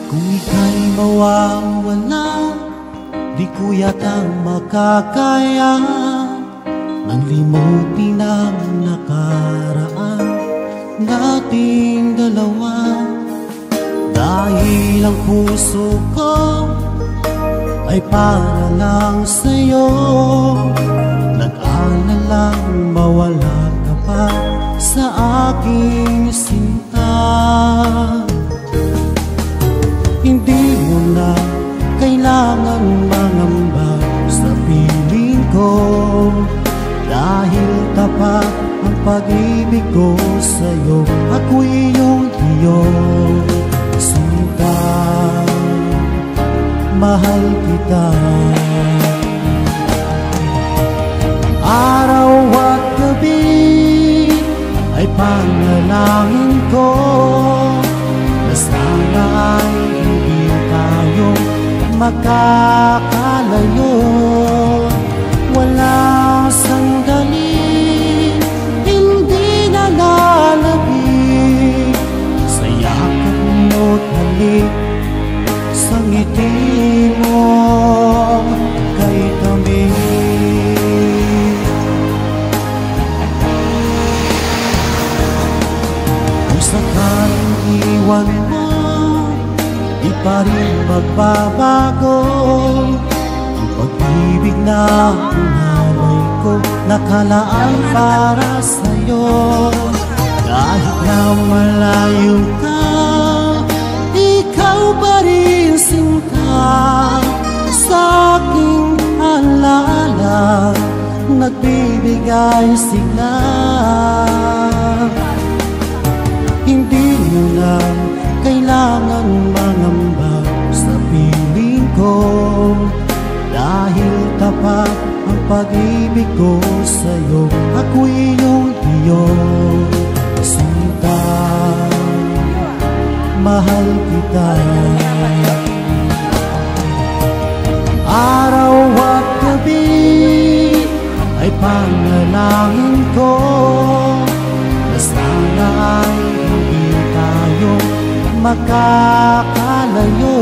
Kung ika'y mawawala, di ko yatang makakaya nang limutin ang nakaraan nating dalawa. Dahil ang puso ko ay para lang sa'yo, nag-aalalang mawala ka pa sa aking sinta. Hindi mo na kailangan mangamba sa piling ko, dahil tapat ang pag-ibig ko sa'yo. Ako'y iyong sinta, mahal kita. Araw at gabi ay panalangin ko na sana ay hindi tayo makakalayo. Walang sandali hindi nalalabig sa yakap mo't halik, sa ngiti mo kay kami. Kung sakaling iwan mo, di pa rin magbabago ang pag-ibig na hinalay ko, nakalaan para sa'yo. Kahit na malayo ka, ikaw pa rin sinta sa aking alaala, nagbibigay sigla. Hindi mo lang kailangan mangamba sa piling ko, dahil tapat ang pag-ibig ko sa'yo. Ako'y iyong sinta, mahal kita. Araw at gabi ay panalangin ko na sana ay hindi tayo makakalayo.